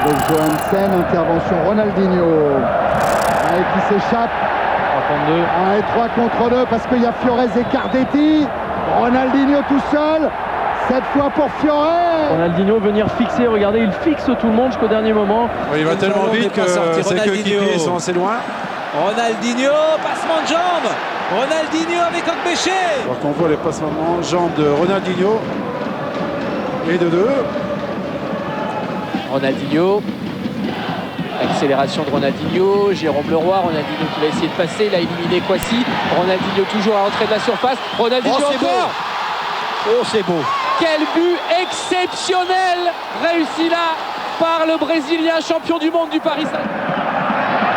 avec Johansen, intervention Ronaldinho qui s'échappe. 3 contre 2 parce qu'il y a Fiorez et Cardetti. Ronaldinho tout seul, cette fois pour Fiorez. Ronaldinho venir fixer, regardez, il fixe tout le monde jusqu'au dernier moment. Oui, il va tellement vite que ses coéquipiers sont assez loin. Ronaldinho, passement de jambe. Ronaldinho avec Okbéché. Alors qu'on voit les passements de jambes de Ronaldinho et de deux. Ronaldinho, accélération de Ronaldinho, Jérôme Leroy, Ronaldinho qui va essayer de passer, il a éliminé Kwasi, Ronaldinho toujours à l'entrée de la surface, Ronaldinho encore. Oh, c'est beau. Quel but exceptionnel réussi là par le Brésilien champion du monde du Paris Saint-Germain.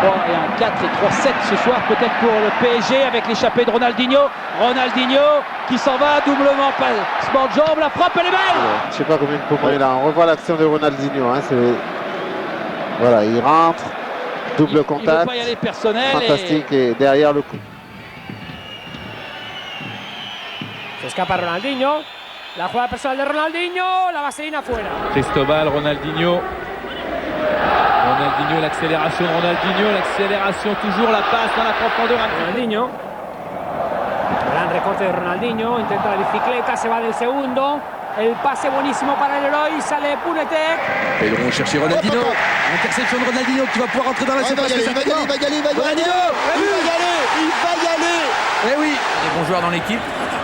3 et un 4 et 3-7 ce soir peut-être pour le PSG avec l'échappée de Ronaldinho. Ronaldinho qui s'en va, doublement passement de jambe, la frappe elle est belle. Je sais pas combien de points il a. On revoit l'action de Ronaldinho. Hein, voilà, il rentre, double contact. Il veut pas y aller personnel. Fantastique et derrière le coup. Se escapa Ronaldinho. La jugada personal de Ronaldinho. La vaselina fuera. Cristobal, Ronaldinho, l'accélération de Ronaldinho, l'accélération toujours, la passe dans la profondeur. Ronaldinho. Gran recorte de Ronaldinho. Intenta la bicicleta, se va del segundo. El pase buenísimo para el héroe, sale Punetek. Pedro chercher Ronaldinho. Interception de Ronaldinho qui va pouvoir entrer dans la surface. Il va y aller. Eh oui. Des bons joueurs dans l'équipe,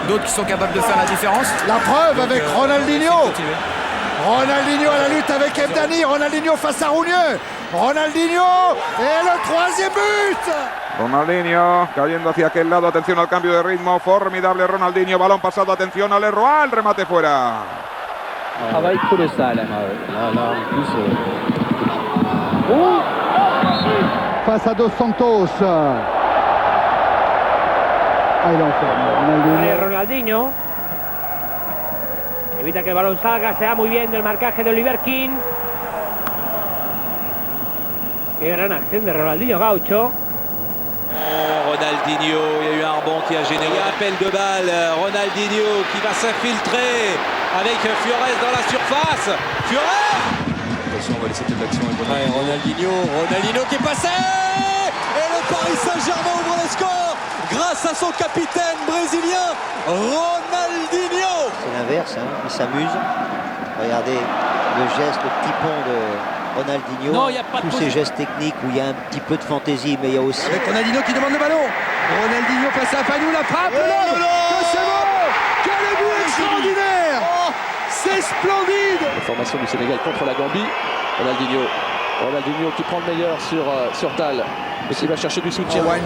d'autres qui sont capables de faire la différence. La preuve avec Ronaldinho. Ronaldinho à la lutte avec Ebdani. Ronaldinho face à Rougneux. Ronaldinho et le troisième but. Ronaldinho cayendo hacia aquel lado, atención al cambio de ritmo, formidable Ronaldinho, balón pasado, atención al Leroy, el remate fuera. Travail colossal. Là, en plus. Face à Dos Santos. Il est en forme. Ronaldinho. Evita que el balón salga, se da muy bien del marcaje de Oliver King. Qué gran acción de Ronaldinho Gaucho. Ronaldinho, il y a eu un rebond qui a généré un appel de balle. Ronaldinho qui va s'infiltrer avec Fiorez dans la surface. Fiorez. Attention, on va laisser toute l'action. Ronaldinho qui est passé. Et le Paris Saint-Germain ouvre le score grâce à son capitaine brésilien Ronaldinho. C'est l'inverse, hein. Il s'amuse. Regardez le geste, le petit pont de Ronaldinho. Non, y a pas de tous ces gestes techniques où il y a un petit peu de fantaisie, mais il y a aussi... Avec Ronaldinho qui demande le ballon. Ronaldinho face à Panou, la frappe. C'est bon. Quel but extraordinaire. C'est splendide. La formation du Sénégal contre la Gambie. Ronaldinho qui prend le meilleur sur Tal. Et qui va chercher du soutien. Wayne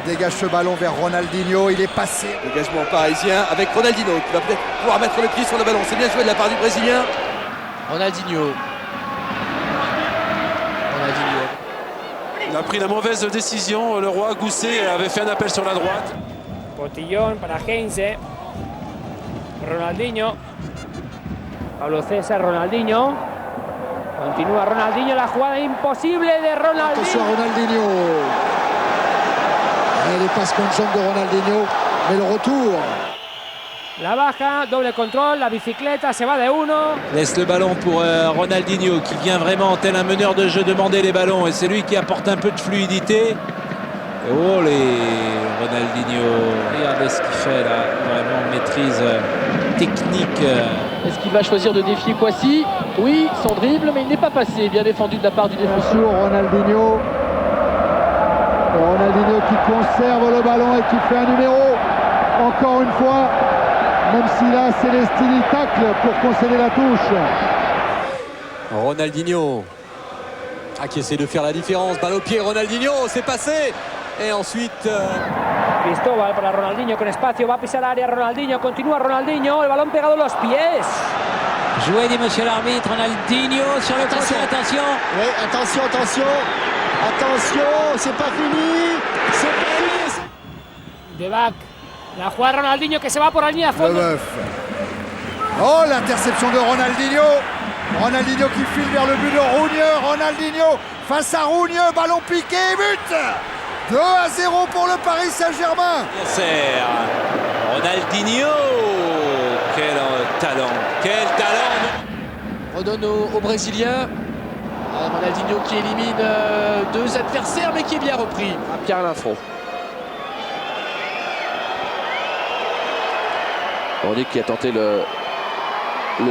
dégage ce ballon vers Ronaldinho, il est passé. Dégagement parisien avec Ronaldinho qui va peut-être pouvoir mettre le pied sur le ballon. C'est bien joué de la part du Brésilien. Ronaldinho. Il a pris la mauvaise décision. Le roi Gousset avait fait un appel sur la droite. Cotillón para Heinze. Ronaldinho. Pablo César, Ronaldinho. Continúa Ronaldinho, la jugada imposible de Ronaldinho. Attention à Ronaldinho. Et les passes contre jambe de Ronaldinho, mais le retour. La baja, doble contrôle, la bicicleta se va de uno. Laisse le ballon pour Ronaldinho qui vient vraiment tel un meneur de jeu demander les ballons et c'est lui qui apporte un peu de fluidité. Et oh les Ronaldinho, regardez ce qu'il fait là, vraiment maîtrise technique. Est-ce qu'il va choisir de défier Kwasi? Oui, son dribble, mais il n'est pas passé. Bien défendu de la part du défenseur. Ronaldinho. Ronaldinho qui conserve le ballon et qui fait un numéro. Encore une fois, même si là Célestini tacle pour concéder la touche. Ronaldinho qui essaie de faire la différence. Balle au pied, Ronaldinho, c'est passé. Et ensuite... Cristóbal para Ronaldinho con espacio, va a pisar área Ronaldinho, continúa Ronaldinho, el balón pegado en los pies. Joué dit monsieur l'arbitre, Ronaldinho sur le côté, attention. Oui, attention, c'est pas fini. De back, la jugada Ronaldinho que se va por la línea a fondo. Oh, l'interception de Ronaldinho. Ronaldinho qui file vers le but de Rougneux. Ronaldinho face à Rougneux, ballon piqué, but. 2-0 pour le Paris Saint-Germain. C'est Ronaldinho. Quel talent. Redonne aux Brésiliens. Ronaldinho qui élimine deux adversaires mais qui est bien repris. Pierre Linfro. Ronick qui a tenté le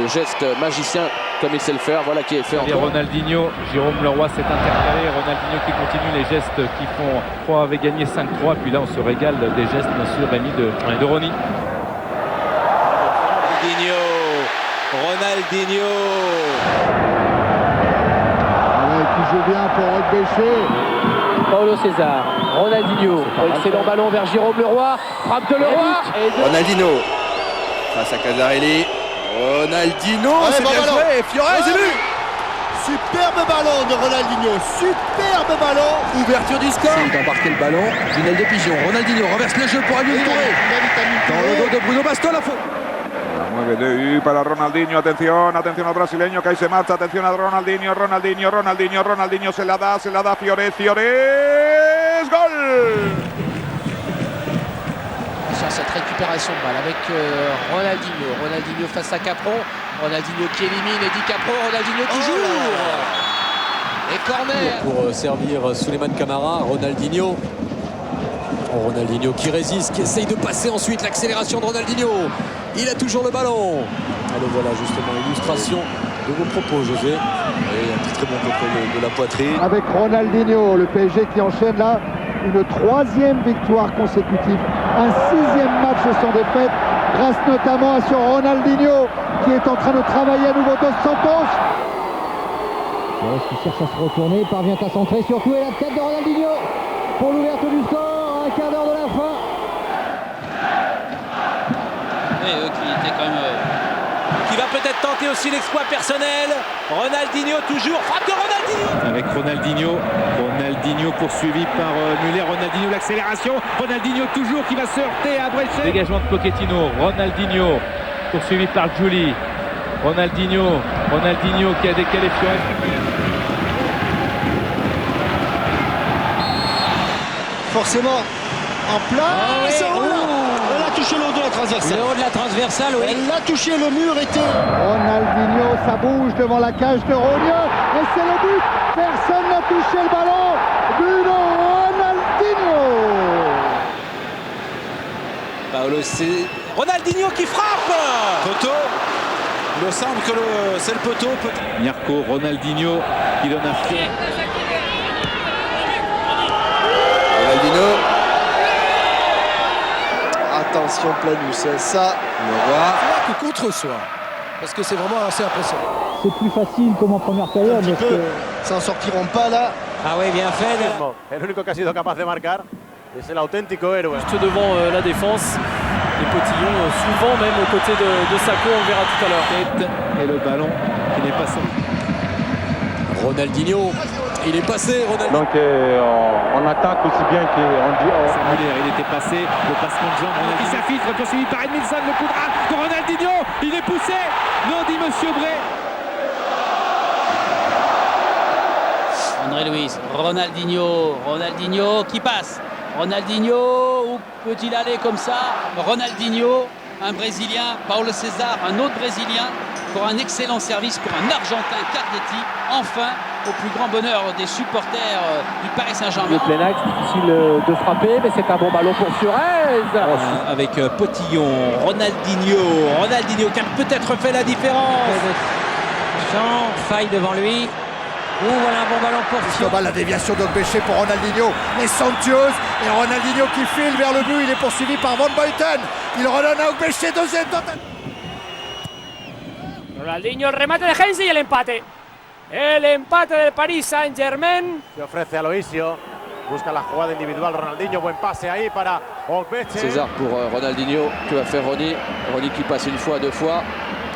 geste magicien comme il sait le faire, voilà qui est fait encore. Ronaldinho, Jérôme Leroy s'est intercalé, Ronaldinho qui continue les gestes qui font 3 avait gagné 5-3, puis là on se régale des gestes bien sûr Rémi de Rony. Ronaldinho. Qui joue bien pour repêcher. Paulo César, Ronaldinho, excellent ballon vers Jérôme Leroy, frappe de Leroy. Ronaldinho face à Casarelli. Ronaldinho, c'est bien joué. Fiorez, c'est but. Superbe ballon de Ronaldinho, superbe ballon. Ouverture du score. Il a embarqué le ballon. Tunnel de pigeon. Ronaldinho renverse le jeu pour Aliou Touré. Dans le dos de Bruno Basto, la faute. Mueve de U para Ronaldinho, atención al brasileño que ahí se marcha, atención a Ronaldinho, se la da Fiorez, gol. Sur cette récupération de balle avec Ronaldinho face à Capron, Ronaldinho qui élimine Eddy Capron, Ronaldinho toujours et corner pour servir Souleymane Camara, Ronaldinho qui résiste, qui essaye de passer ensuite, l'accélération de Ronaldinho, il a toujours le ballon. Alors voilà justement illustration de vos propos José, et un très bon contrôle de la poitrine. Avec Ronaldinho, le PSG qui enchaîne là une 3e victoire consécutive, un 6e match sans défaite, grâce notamment à ce Ronaldinho qui est en train de travailler à nouveau Dos Santos. Qui cherche à se retourner, parvient à centrer surtout, et la tête de Ronaldinho pour l'ouverture du score, un quart d'heure de la fin. Et eux qui étaient quand même... qui va peut-être tenter aussi l'exploit personnel. Ronaldinho toujours, frappe de Ronaldinho. Avec Ronaldinho poursuivi par Muller, Ronaldinho l'accélération, Ronaldinho toujours qui va se heurter à Brescia. Dégagement de Pochettino, Ronaldinho poursuivi par Giuli, Ronaldinho qui a décalé Fiorez. Forcément en place. Elle a touché le haut de la transversale. Le haut de la transversale, oui. Elle a touché le mur, était. Ronaldinho, ça bouge devant la cage de Rogna et c'est le but. Personne n'a touché le ballon. But de Ronaldinho. Ronaldinho qui frappe. Poteau. Il me semble que c'est le poteau. Mirko, Ronaldinho qui donne un pied. Ronaldinho. Attention Planus, ça. Leroy. Que contre soi, parce que c'est vraiment assez impressionnant. C'est plus facile comme en première période. Un petit peu, s'en sortiront pas là. Ah oui, bien fait. El único que ha sido capaz de marcar es el auténtico héroe. Juste devant la défense, les Potillons, souvent même aux côtés de Sacco, on verra tout à l'heure. Et le ballon qui n'est pas sorti. Ronaldinho, il est passé, Ronaldinho. Donc on attaque aussi bien qu'on dit. Muller, il était passé, le passement de jambe, Ronaldinho qui s'infiltre, poursuivi par Edmilson, le coup de rate de Ronaldinho, il est poussé, non dit Monsieur Bray. André Luiz, Ronaldinho qui passe. Ronaldinho, où peut-il aller comme ça? Ronaldinho, un Brésilien, Paulo César, un autre Brésilien, pour un excellent service pour un Argentin, Cardetti, enfin, au plus grand bonheur des supporters du Paris Saint-Germain. Le plein axe, difficile de frapper, mais c'est un bon ballon pour Fiorez. Avec Potillon, Ronaldinho qui a peut-être fait la différence. Jean, faille devant lui. Voilà un bon ballon pour Fiorez. La déviation d'Ogbeche pour Ronaldinho. Et Santos et Ronaldinho qui file vers le but. Il est poursuivi par Van Buiten. Il redonne à Ogbeche, deuxième tentative. Ronaldinho, el remate de Heinze y el empate. El empate del Paris Saint-Germain. Se ofrece a Aloisio. Busca la jugada individual Ronaldinho. Buen pase ahí para Ogbeche. César pour Ronaldinho. Que va faire Ronny? Ronny qui passe une fois, deux fois.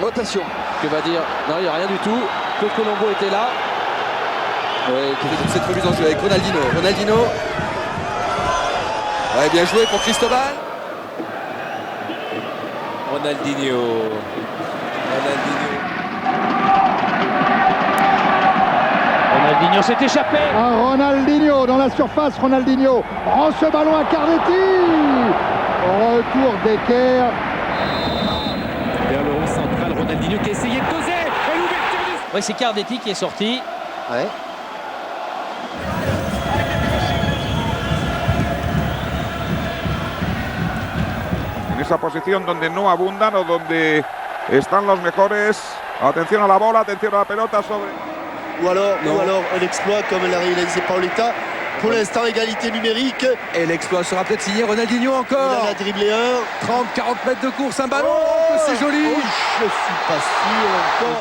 Rotation. Que va dire? Non, il n'y a rien du tout. Que Colombo était là. Ouais, qui fait toute cette remise en jeu avec Ronaldinho. Ouais, bien joué pour Cristobal. Ronaldinho. Ronaldinho s'est échappé. Ronaldinho dans la surface. Ronaldinho rend ce ballon à Cardetti. Retour d'Eker. Vers le rond central, Ronaldinho qui a essayé de doser. Et l'ouverture du... Oui, c'est Cardetti qui est sorti. Ouais. En esa posición donde no abundan o donde están los mejores. Atención a la bola, atención a la pelota sobre. Ou alors un exploit comme l'a réalisé Paoletta. Pour l'instant, égalité numérique. Et l'exploit sera peut-être signé. Ronaldinho encore. Il en a dribblé un. 30-40 mètres de course, un ballon. C'est joli. Je suis pas sûr encore.